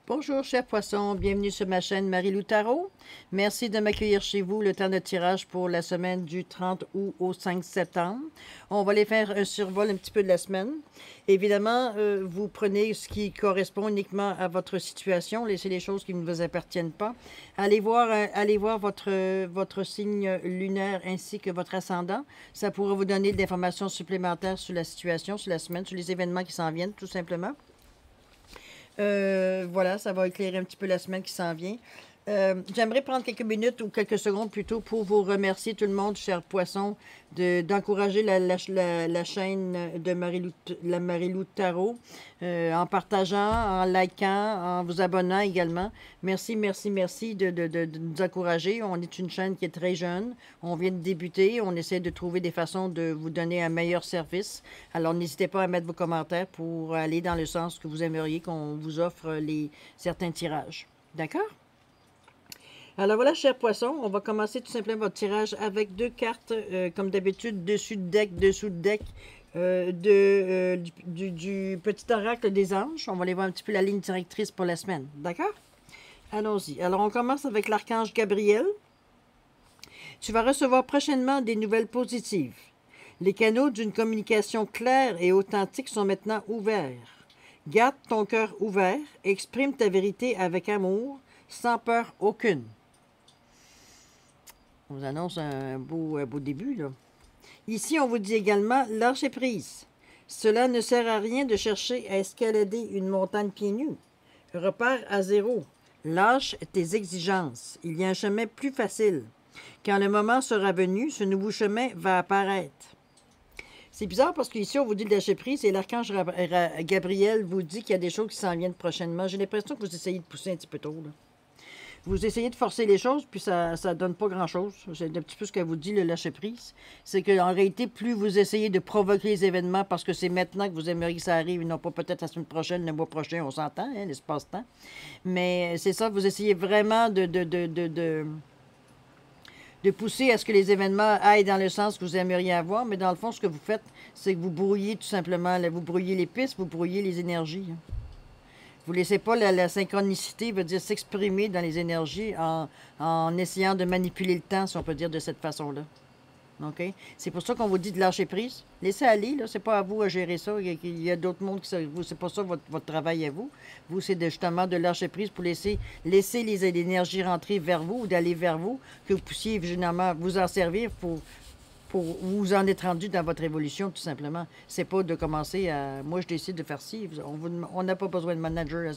Bonjour, chers poissons. Bienvenue sur ma chaîne Marie-Lou Tarot. Merci de m'accueillir chez vous. Le temps de tirage pour la semaine du 30 août au 5 septembre. On va aller faire un survol un petit peu de la semaine. Évidemment, vous prenez ce qui correspond uniquement à votre situation. Laissez les choses qui ne vous appartiennent pas. Allez voir votre signe lunaire ainsi que votre ascendant. Ça pourra vous donner de l'information supplémentaire sur la situation, sur la semaine, sur les événements qui s'en viennent, tout simplement. Voilà, ça va éclairer un petit peu la semaine qui s'en vient. J'aimerais prendre quelques minutes ou quelques secondes plutôt pour vous remercier tout le monde, chers poissons, d'encourager la chaîne de Marie-Lou Tarot en partageant, en likant, en vous abonnant également. Merci, merci, merci de nous encourager. On est une chaîne qui est très jeune. On vient de débuter. On essaie de trouver des façons de vous donner un meilleur service. Alors, n'hésitez pas à mettre vos commentaires pour aller dans le sens que vous aimeriez qu'on vous offre certains tirages. D'accord? Alors voilà, chers poissons, on va commencer tout simplement votre tirage avec deux cartes, comme d'habitude, dessus de deck, dessous de deck, du petit oracle des anges. On va aller voir un petit peu la ligne directrice pour la semaine. D'accord? Allons-y. Alors, on commence avec l'archange Gabriel. Tu vas recevoir prochainement des nouvelles positives. Les canaux d'une communication claire et authentique sont maintenant ouverts. Garde ton cœur ouvert, exprime ta vérité avec amour, sans peur aucune. On vous annonce un beau début, là. Ici, on vous dit également, lâchez prise. Cela ne sert à rien de chercher à escalader une montagne pieds nus. Repère à zéro. Lâche tes exigences. Il y a un chemin plus facile. Quand le moment sera venu, ce nouveau chemin va apparaître. C'est bizarre parce qu'ici, on vous dit de lâcher prise et l'archange Gabriel vous dit qu'il y a des choses qui s'en viennent prochainement. J'ai l'impression que vous essayez de pousser un petit peu tôt, là. Vous essayez de forcer les choses, puis ça ne donne pas grand-chose. C'est un petit peu ce qu'elle vous dit, le lâcher-prise. C'est qu'en réalité, plus vous essayez de provoquer les événements, parce que c'est maintenant que vous aimeriez que ça arrive, et non pas peut-être la semaine prochaine, le mois prochain, on s'entend, hein, l'espace-temps. Mais c'est ça, vous essayez vraiment de pousser à ce que les événements aillent dans le sens que vous aimeriez avoir, mais dans le fond, ce que vous faites, c'est que vous brouillez tout simplement, vous brouillez les pistes, vous brouillez les énergies, hein. Vous ne laissez pas la synchronicité, veut dire s'exprimer dans les énergies en essayant de manipuler le temps, si on peut dire de cette façon-là. OK? C'est pour ça qu'on vous dit de lâcher prise. Laissez aller, là. C'est pas à vous à gérer ça. Il y a d'autres mondes qui c'est pas ça votre travail à vous. Vous, c'est justement de lâcher prise pour laisser les énergies rentrer vers vous ou d'aller vers vous, que vous puissiez généralement vous en servir pour vous en être rendu dans votre évolution, tout simplement. C'est pas de commencer à... Moi, je décide de faire ci. On n'a pas besoin de manager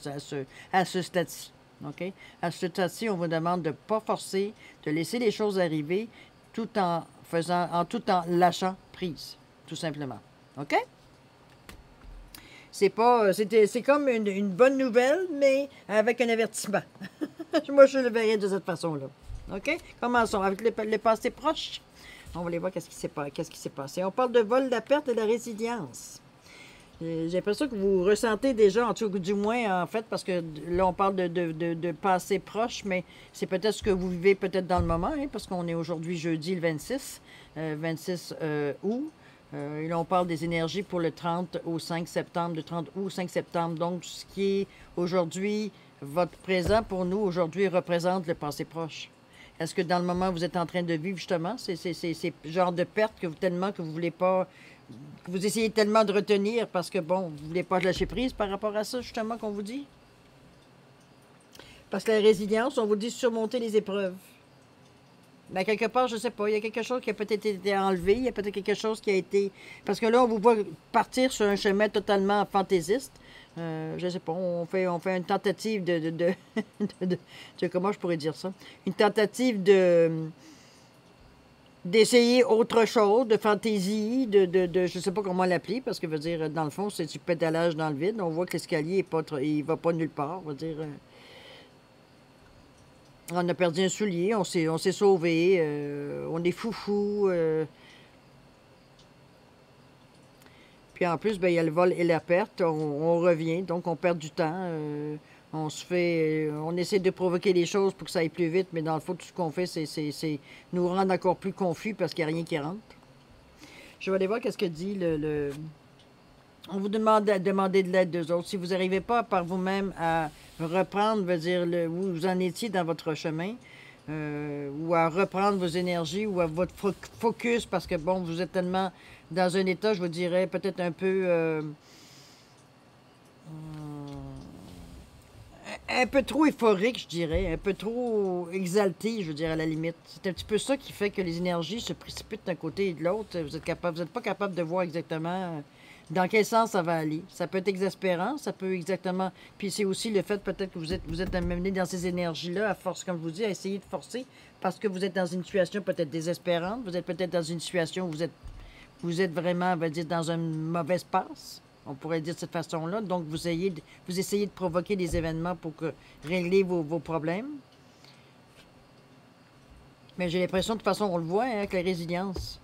à ce stade-ci. OK? À ce stade-ci, on vous demande de ne pas forcer, de laisser les choses arriver tout en lâchant prise, tout simplement. OK? C'est comme une bonne nouvelle, mais avec un avertissement. Moi, je le verrais de cette façon-là. OK? Commençons avec le passé proche. On va aller voir qu'est-ce qui s'est passé. On parle de vol, de la perte et de la résilience. J'ai l'impression que vous ressentez déjà, en tout cas du moins, en fait, parce que là, on parle de passé proche, mais c'est peut-être ce que vous vivez peut-être dans le moment, hein, parce qu'on est aujourd'hui jeudi le 26 août. Et là, on parle des énergies pour le 30 au 5 septembre, de 30 août au 5 septembre. Donc, ce qui est aujourd'hui, votre présent pour nous, aujourd'hui, représente le passé proche. Est-ce que dans le moment où vous êtes en train de vivre, justement, c'est genre de perte que vous voulez pas, que vous essayez tellement de retenir parce que, bon, vous voulez pas lâcher prise par rapport à ça, justement, qu'on vous dit? Parce que la résilience, on vous dit surmonter les épreuves. Mais quelque part, je ne sais pas, il y a quelque chose qui a peut-être été enlevé, il y a peut-être quelque chose qui a été... Parce que là, on vous voit partir sur un chemin totalement fantaisiste. Je ne sais pas, on fait une tentative comment je pourrais dire ça? Une tentative d'essayer autre chose, de fantaisie, je ne sais pas comment l'appeler, parce que, veut dire, dans le fond, c'est du pédalage dans le vide. On voit que l'escalier il va pas nulle part, veut dire... on a perdu un soulier, on s'est sauvé, on est foufou. Puis en plus, ben, il y a le vol et la perte. On revient, donc on perd du temps. On essaie de provoquer les choses pour que ça aille plus vite, mais dans le fond, tout ce qu'on fait, c'est nous rendre encore plus confus parce qu'il n'y a rien qui rentre. Je vais aller voir qu'est-ce que dit On vous demande de demander de l'aide d'eux autres. Si vous n'arrivez pas par vous-même à reprendre, veut dire, où vous en étiez dans votre chemin, ou à reprendre vos énergies, ou à votre focus, parce que, bon, vous êtes tellement dans un état, je vous dirais, peut-être un peu trop euphorique, je dirais, un peu trop exalté, je veux dire, à la limite. C'est un petit peu ça qui fait que les énergies se précipitent d'un côté et de l'autre. Vous n'êtes pas capable de voir exactement dans quel sens ça va aller. Ça peut être exaspérant, ça peut exactement... Puis c'est aussi le fait peut-être que vous êtes amené dans ces énergies-là, à force, comme je vous dis, à essayer de forcer, parce que vous êtes dans une situation peut-être désespérante, vous êtes peut-être dans une situation où vous êtes vraiment, on va dire, dans une mauvaise passe. On pourrait dire de cette façon-là. Donc, vous essayez de provoquer des événements pour régler vos problèmes. Mais j'ai l'impression, de toute façon, on le voit, hein, avec la résilience.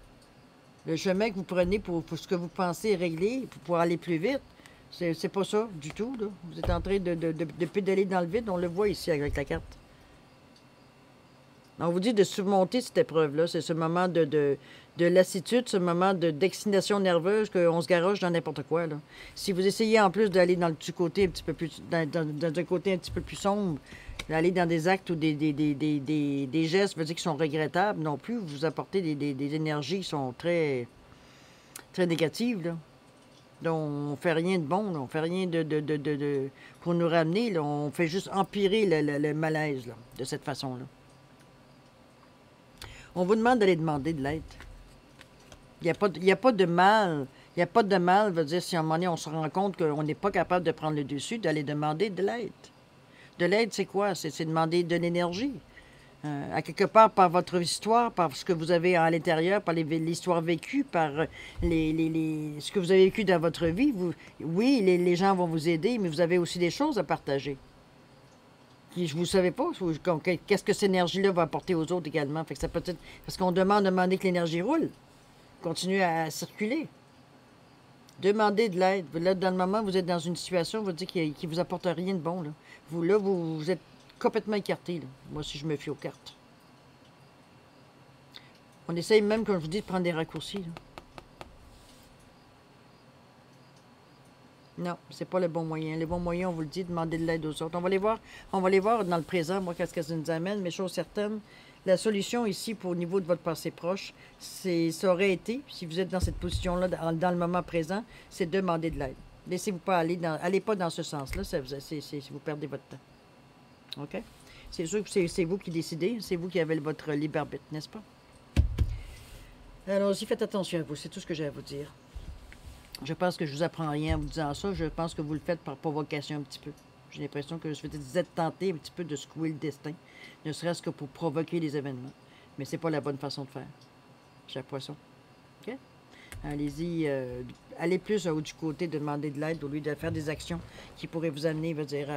Le chemin que vous prenez pour ce que vous pensez régler, pour aller plus vite, c'est pas ça du tout, là. Vous êtes en train de pédaler dans le vide. On le voit ici avec la carte. On vous dit de surmonter cette épreuve-là. C'est ce moment de lassitude, ce moment d'excitation nerveuse qu'on se garoche dans n'importe quoi, là. Si vous essayez en plus d'aller dans le côté un petit peu plus, dans un côté un petit peu plus sombre, d'aller dans des actes ou des gestes, je veux dire, qui sont regrettables non plus, vous apportez des énergies qui sont très, très négatives, là. Donc, on ne fait rien de bon, là. On ne fait rien pour nous ramener, là. On fait juste empirer le malaise, là, de cette façon-là. On vous demande d'aller demander de l'aide. Il n'y a pas de mal. Il n'y a pas de mal, veut dire, si à un moment donné, on se rend compte qu'on n'est pas capable de prendre le dessus, d'aller demander de l'aide. De l'aide, c'est quoi? C'est demander de l'énergie. À quelque part, par votre histoire, par ce que vous avez à l'intérieur, par l'histoire vécue, par ce que vous avez vécu dans votre vie. Oui, les gens vont vous aider, mais vous avez aussi des choses à partager. Vous ne savez pas qu'est-ce que cette énergie-là va apporter aux autres également. Fait que ça peut être, parce qu'on demander que l'énergie roule, continue à circuler. Demandez de l'aide. Là, dans le moment, vous êtes dans une situation, vous dites qui ne vous apporte rien de bon. Là, vous êtes complètement écarté. Là. Moi, si je me fie aux cartes. On essaye même, comme je vous dis, de prendre des raccourcis. Là. Non, c'est pas le bon moyen. Le bon moyen, on vous le dit, demander de l'aide aux autres. On va les voir dans le présent, moi, qu'est-ce que ça nous amène, mais chose certaine, la solution ici, au niveau de votre passé proche, ça aurait été, si vous êtes dans cette position-là, dans le moment présent, c'est demander de l'aide. Laissez-vous pas allez pas dans ce sens-là, vous perdez votre temps. OK? C'est sûr que c'est vous qui décidez, c'est vous qui avez votre libre arbitre, n'est-ce pas? Allons-y, faites attention à vous, c'est tout ce que j'ai à vous dire. Je pense que je vous apprends rien en vous disant ça. Je pense que vous le faites par provocation un petit peu. J'ai l'impression que vous êtes tenté un petit peu de secouer le destin, ne serait-ce que pour provoquer les événements. Mais c'est pas la bonne façon de faire. Cher poisson. OK? Allez-y, allez plus du côté de demander de l'aide au lieu de faire des actions qui pourraient vous amener, veut dire,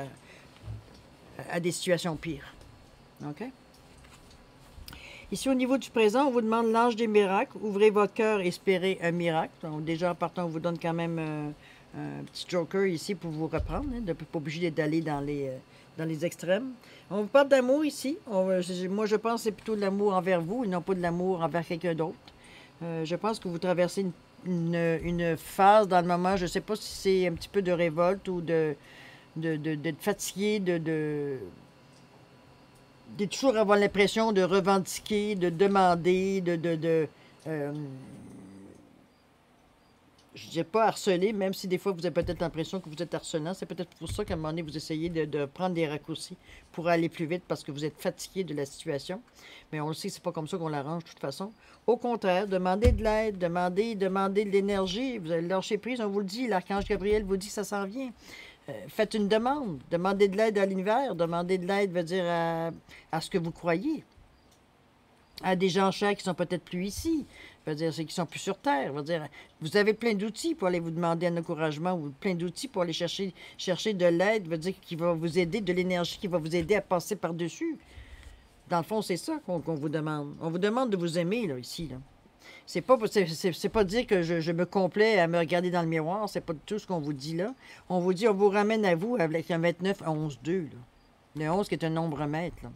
à des situations pires. OK? Ici, au niveau du présent, on vous demande l'ange des miracles. Ouvrez votre cœur, espérez un miracle. Donc, déjà, en partant, on vous donne quand même un petit joker ici pour vous reprendre. Hein, de ne pas obligé d'aller dans les extrêmes. On vous parle d'amour ici. Moi, je pense que c'est plutôt de l'amour envers vous et non pas de l'amour envers quelqu'un d'autre. Je pense que vous traversez une phase dans le moment, je ne sais pas si c'est un petit peu de révolte ou d'être fatigué, de toujours avoir l'impression de revendiquer, de demander, je ne dis pas harceler, même si des fois vous avez peut-être l'impression que vous êtes harcelant. C'est peut-être pour ça qu'à un moment donné, vous essayez de prendre des raccourcis pour aller plus vite parce que vous êtes fatigué de la situation. Mais on le sait, c'est pas comme ça qu'on l'arrange de toute façon. Au contraire, demandez de l'aide, demandez de l'énergie. Vous allez lâcher prise, on vous le dit. L'archange Gabriel vous dit que ça s'en vient. Faites une demande. Demandez de l'aide à l'univers. Demandez de l'aide, veut dire, à ce que vous croyez. À des gens chers qui sont peut-être plus ici. Veut dire, c'est qui sont plus sur Terre. Veut dire, vous avez plein d'outils pour aller vous demander un encouragement ou plein d'outils pour aller chercher de l'aide, veut dire, qui va vous aider, de l'énergie qui va vous aider à passer par-dessus. Dans le fond, c'est ça qu'on vous demande. On vous demande de vous aimer, là, ici, là. C'est pas dire que je me complais à me regarder dans le miroir, c'est pas tout ce qu'on vous dit là. On vous dit, on vous ramène à vous avec un 29 à 11, 2. Là. Le 11 qui est un nombre maître. Là.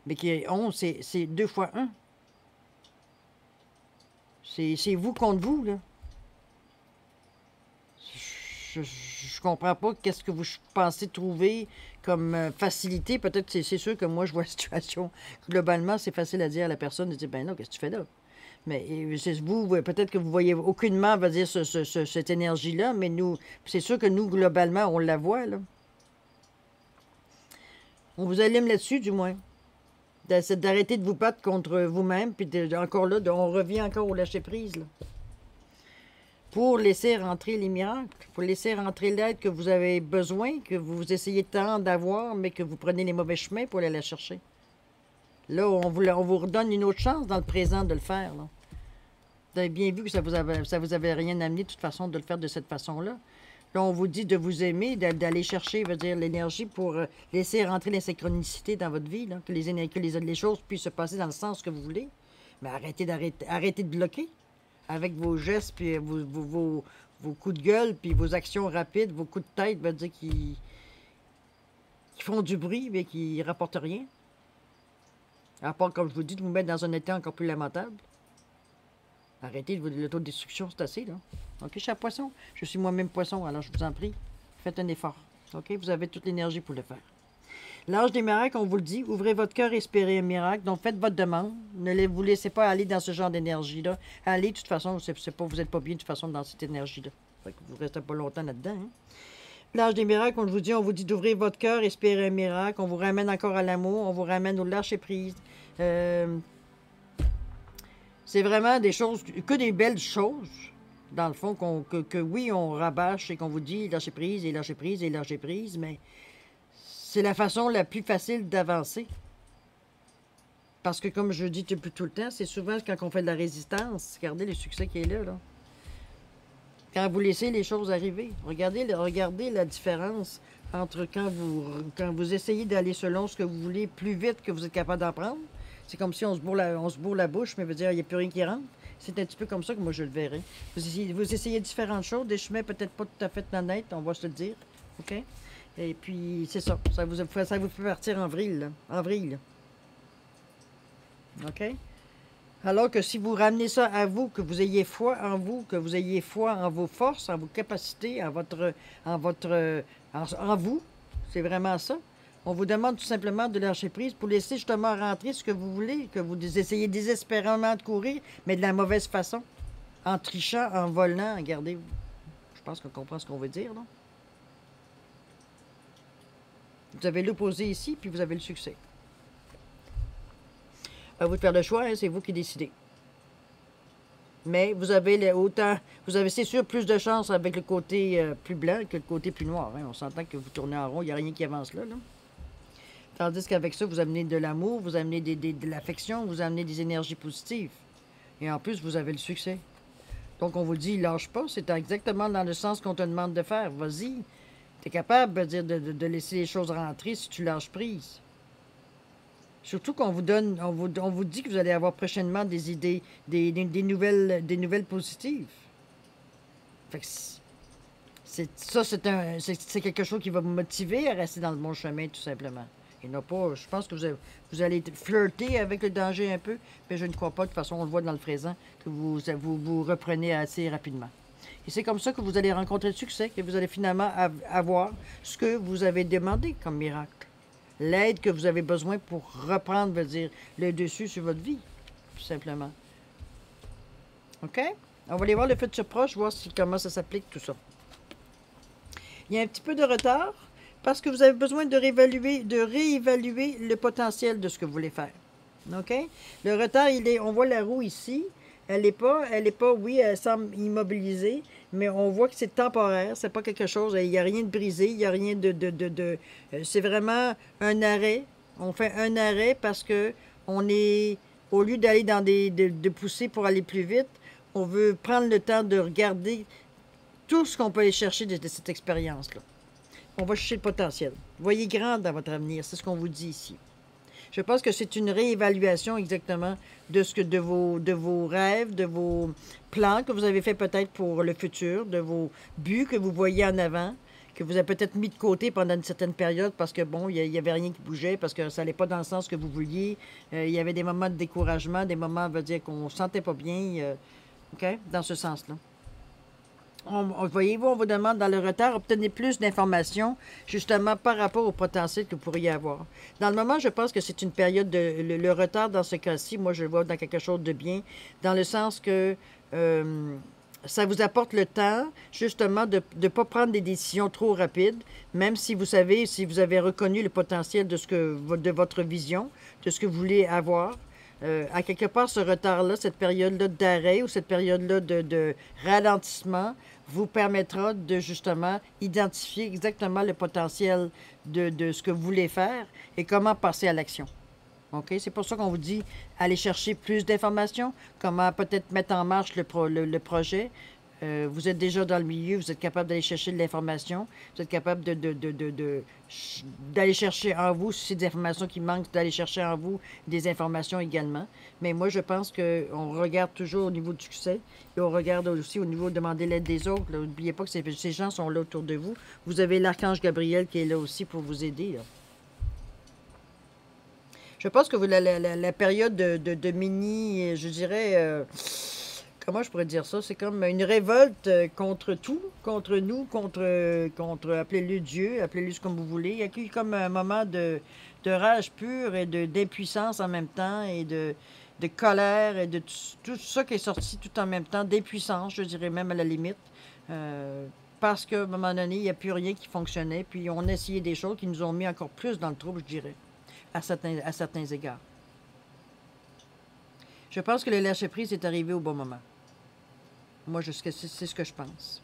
Mais qui est 11, c'est 2 fois 1. C'est vous contre vous, là. je comprends pas qu'est-ce que vous pensez trouver comme facilité. Peut-être que c'est sûr que moi, je vois la situation globalement, c'est facile à dire à la personne de dire, ben non, qu'est-ce que tu fais là? Mais vous, peut-être que vous voyez aucunement, va dire, cette énergie-là, mais nous, c'est sûr que nous, globalement, on la voit, là. On vous allume là-dessus, du moins. C'est d'arrêter de vous battre contre vous-même, puis encore là, on revient encore au lâcher-prise, là. Pour laisser rentrer les miracles, pour laisser rentrer l'aide que vous avez besoin, que vous essayez tant d'avoir, mais que vous prenez les mauvais chemins pour aller la chercher. Là, on vous redonne une autre chance dans le présent de le faire, là. Vous avez bien vu que ça vous avait rien amené de toute façon de le faire de cette façon-là. Là, on vous dit de vous aimer, d'aller chercher, veut dire, l'énergie pour laisser rentrer les synchronicités dans votre vie, là, que les choses puissent se passer dans le sens que vous voulez. Mais arrêtez de bloquer avec vos gestes, puis vos coups de gueule, puis vos actions rapides, vos coups de tête, veut dire, qui font du bruit, mais qui ne rapportent rien. À part, comme je vous dis, de vous mettre dans un état encore plus lamentable. Arrêtez l'autodestruction, c'est assez, là. OK, cher poisson? Je suis moi-même poisson, alors je vous en prie, faites un effort. OK? Vous avez toute l'énergie pour le faire. L'âge des miracles, on vous le dit, ouvrez votre cœur et espérez un miracle. Donc, faites votre demande. Ne vous laissez pas aller dans ce genre d'énergie-là. Allez, de toute façon, vous n'êtes pas bien, de toute façon, dans cette énergie-là. Fait que vous ne restez pas longtemps là-dedans, hein? L'âge des miracles, on vous dit d'ouvrir votre cœur, espérer un miracle. On vous ramène encore à l'amour, on vous ramène au lâcher-prise. C'est vraiment des choses, que des belles choses, dans le fond, que oui, on rabâche et qu'on vous dit lâcher prise et lâcher prise et lâcher prise, mais c'est la façon la plus facile d'avancer. Parce que, comme je dis depuis tout le temps, c'est souvent quand on fait de la résistance, regardez le succès qui est là. Quand vous laissez les choses arriver, regardez la différence entre quand vous essayez d'aller selon ce que vous voulez plus vite que vous êtes capable d'en prendre. C'est comme si on se bourre la bouche, mais veut dire il n'y a plus rien qui rentre. C'est un petit peu comme ça que moi je le verrais. Vous essayez différentes choses, des chemins peut-être pas tout à fait honnêtes, on va se le dire. OK? Et puis, c'est ça. Ça vous fait partir en vrille, là. En vrille, là. OK? Alors que si vous ramenez ça à vous, que vous ayez foi en vous, que vous ayez foi en vos forces, en vos capacités, en vous, c'est vraiment ça. On vous demande tout simplement de lâcher prise pour laisser justement rentrer ce que vous voulez, que vous essayez désespérément de courir, mais de la mauvaise façon. En trichant, en volant, regardez, je pense qu'on comprend ce qu'on veut dire, non? Vous avez l'opposé ici, puis vous avez le succès. À vous de faire le choix, hein, c'est vous qui décidez. Mais vous avez c'est sûr, plus de chance avec le côté plus blanc que le côté plus noir. Hein. On s'entend que vous tournez en rond, il n'y a rien qui avance là. Tandis qu'avec ça, vous amenez de l'amour, vous amenez de l'affection, vous amenez des énergies positives. Et en plus, vous avez le succès. Donc, on vous dit, lâche pas, c'est exactement dans le sens qu'on te demande de faire. Vas-y, tu es capable de laisser les choses rentrer si tu lâches prise. Surtout qu'on on vous dit que vous allez avoir prochainement des idées, des nouvelles positives. Fait que c'est quelque chose qui va vous motiver à rester dans le bon chemin, tout simplement. Et non pas, je pense que vous allez flirter avec le danger un peu, mais je ne crois pas, de toute façon, on le voit dans le présent, que vous reprenez assez rapidement. Et c'est comme ça que vous allez rencontrer le succès, que vous allez finalement avoir ce que vous avez demandé comme miracle. L'aide que vous avez besoin pour reprendre, veut dire, le dessus sur votre vie, tout simplement. OK? On va aller voir le futur proche, voir comment ça s'applique, tout ça. Il y a un petit peu de retard, parce que vous avez besoin de réévaluer le potentiel de ce que vous voulez faire. OK? Le retard, on voit la roue ici. Elle semble immobilisée, mais on voit que c'est temporaire, c'est pas quelque chose, il n'y a rien de brisé, il n'y a rien c'est vraiment un arrêt. On fait un arrêt parce que au lieu d'aller de pousser pour aller plus vite, on veut prendre le temps de regarder tout ce qu'on peut aller chercher de cette expérience-là. On va chercher le potentiel. Voyez grand dans votre avenir, c'est ce qu'on vous dit ici. Je pense que c'est une réévaluation exactement de vos rêves, de vos plans que vous avez fait peut-être pour le futur, de vos buts que vous voyez en avant, que vous avez peut-être mis de côté pendant une certaine période parce que, bon, il n'y avait rien qui bougeait, parce que ça n'allait pas dans le sens que vous vouliez. Il y avait des moments de découragement, des moments, veut dire qu'on ne se sentait pas bien, OK, dans ce sens-là. Voyez-vous, on vous demande dans le retard, obtenez plus d'informations, justement par rapport au potentiel que vous pourriez avoir. Dans le moment, je pense que c'est une période de... Le retard, dans ce cas-ci, moi, je le vois dans quelque chose de bien, dans le sens que ça vous apporte le temps, justement, de ne pas prendre des décisions trop rapides, même si vous savez, si vous avez reconnu le potentiel de votre vision, de ce que vous voulez avoir. À quelque part, ce retard-là, cette période-là d'arrêt ou cette période-là de ralentissement vous permettra de justement identifier exactement le potentiel de ce que vous voulez faire et comment passer à l'action. OK? C'est pour ça qu'on vous dit aller chercher plus d'informations, comment peut-être mettre en marche le projet. Vous êtes déjà dans le milieu, vous êtes capable d'aller chercher de l'information, vous êtes capable d'aller chercher en vous, si c'est des informations qui manquent, d'aller chercher en vous des informations également. Mais moi, je pense qu'on regarde toujours au niveau du succès et on regarde aussi au niveau de demander l'aide des autres. N'oubliez pas que ces gens sont là autour de vous. Vous avez l'archange Gabriel qui est là aussi pour vous aider. Là. Je pense que la période de mini, je dirais... comment je pourrais dire ça? C'est comme une révolte contre tout, contre nous, contre appelez-le Dieu, appelez-le comme vous voulez. Il y a eu comme un moment de rage pure et d'impuissance en même temps et de colère et de tout ça qui est sorti tout en même temps, d'impuissance, je dirais même à la limite. Parce qu'à un moment donné, il n'y a plus rien qui fonctionnait, puis on a essayé des choses qui nous ont mis encore plus dans le trouble, je dirais, à certains égards. Je pense que le lâcher-prise est arrivé au bon moment. Moi, c'est ce que je pense.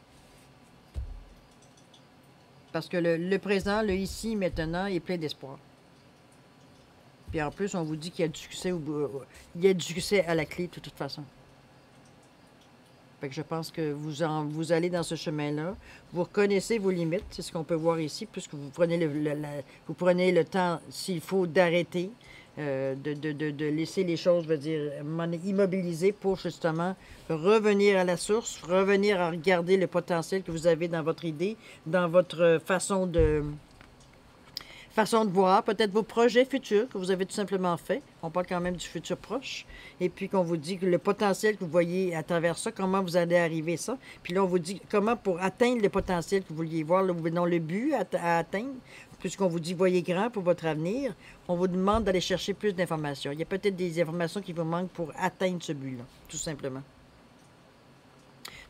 Parce que le présent, le ici, maintenant, est plein d'espoir. Puis en plus, on vous dit qu'il y a du succès, il y a du succès à la clé, de toute façon. Fait que je pense que vous allez dans ce chemin-là. Vous reconnaissez vos limites, c'est ce qu'on peut voir ici, puisque vous prenez vous prenez le temps, s'il faut, d'arrêter, de laisser les choses, je veux dire, immobiliser pour justement revenir à la source, revenir à regarder le potentiel que vous avez dans votre idée, dans votre façon de voir, peut-être vos projets futurs que vous avez tout simplement fait. On parle quand même du futur proche. Et puis qu'on vous dit que le potentiel que vous voyez à travers ça, comment vous allez arriver ça. Puis là, on vous dit comment pour atteindre le potentiel que vous vouliez voir, là, dans le but à atteindre, puisqu'on vous dit voyez grand pour votre avenir, on vous demande d'aller chercher plus d'informations. Il y a peut-être des informations qui vous manquent pour atteindre ce but-là, tout simplement.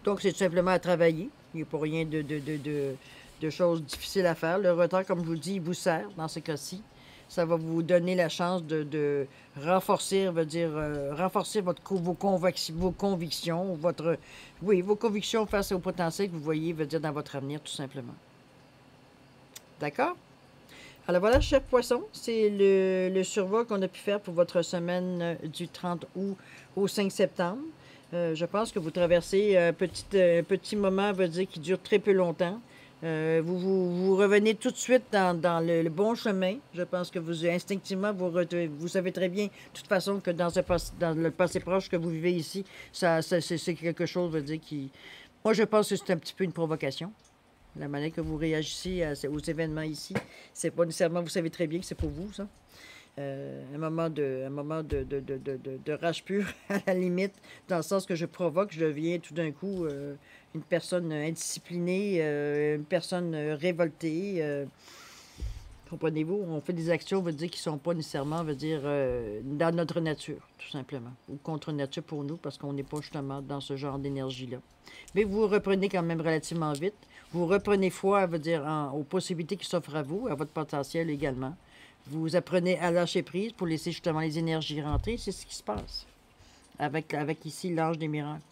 Donc, c'est tout simplement à travailler. Il n'y a pas rien de choses difficiles à faire. Le retard, comme je vous dis, il vous sert dans ce cas-ci. Ça va vous donner la chance de renforcer, renforcer vos convictions, vos convictions face au potentiel que vous voyez, dans votre avenir, tout simplement. D'accord? Alors voilà, chef poisson, c'est le survol qu'on a pu faire pour votre semaine du 30 août au 5 septembre. Je pense que vous traversez un petit moment, qui dure très peu longtemps. Vous revenez tout de suite dans le bon chemin. Je pense que instinctivement, vous savez très bien, de toute façon, que dans le passé proche que vous vivez ici, c'est quelque chose, qui... Moi, je pense que c'est un petit peu une provocation. La manière que vous réagissez aux événements ici, c'est pas nécessairement, vous savez très bien que c'est pour vous, ça. Un moment de rage pure, à la limite, dans le sens que je provoque, je deviens tout d'un coup une personne indisciplinée, une personne révoltée. Comprenez-vous? On fait des actions, qui ne sont pas nécessairement, dans notre nature, tout simplement. Ou contre nature pour nous, parce qu'on n'est pas justement dans ce genre d'énergie-là. Mais vous reprenez quand même relativement vite. Vous reprenez foi, aux possibilités qui s'offrent à vous, à votre potentiel également. Vous apprenez à lâcher prise pour laisser justement les énergies rentrer. C'est ce qui se passe avec ici l'ange des miracles.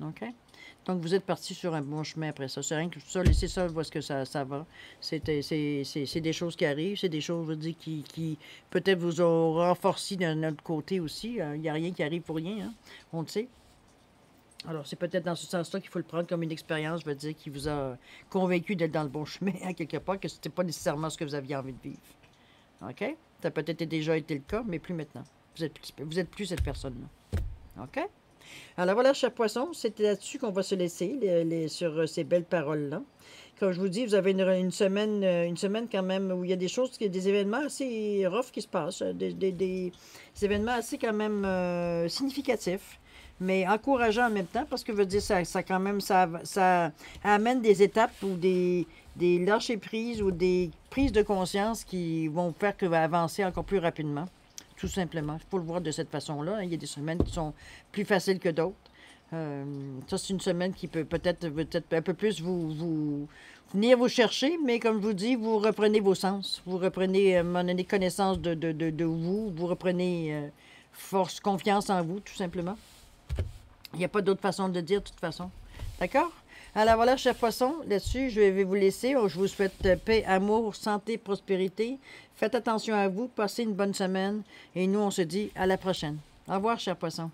OK? Donc, vous êtes parti sur un bon chemin après ça. C'est rien que ça, laissez ça, voir ce que ça va. C'est des choses qui arrivent, c'est des choses, qui peut-être vous ont renforcé d'un autre côté aussi. Il n'y a rien qui arrive pour rien, hein? On le sait. Alors, c'est peut-être dans ce sens-là qu'il faut le prendre comme une expérience, qui vous a convaincu d'être dans le bon chemin, à quelque part, que ce n'était pas nécessairement ce que vous aviez envie de vivre. OK? Ça a peut-être déjà été le cas, mais plus maintenant. Vous êtes plus cette personne-là. OK? Alors voilà, cher poisson, c'était là-dessus qu'on va se laisser, sur ces belles paroles-là. Comme je vous dis, vous avez une semaine quand même où il y a des événements assez rough qui se passent, des événements assez quand même significatifs. mais encourageant en même temps, parce que veut dire ça quand même, ça amène des étapes ou des lâcher-prises ou des prises de conscience qui vont faire que va avancer encore plus rapidement, tout simplement. Il faut le voir de cette façon-là. Il y a des semaines qui sont plus faciles que d'autres. Ça, c'est une semaine qui peut peut-être un peu plus venir vous chercher, mais comme je vous dis, vous reprenez vos sens. Vous reprenez, à un moment donné, connaissance de vous. Vous reprenez force, confiance en vous, tout simplement. Il n'y a pas d'autre façon de dire, de toute façon. D'accord? Alors voilà, chers poissons, là-dessus, je vais vous laisser. Je vous souhaite paix, amour, santé, prospérité. Faites attention à vous, passez une bonne semaine. Et nous, on se dit à la prochaine. Au revoir, chers poissons.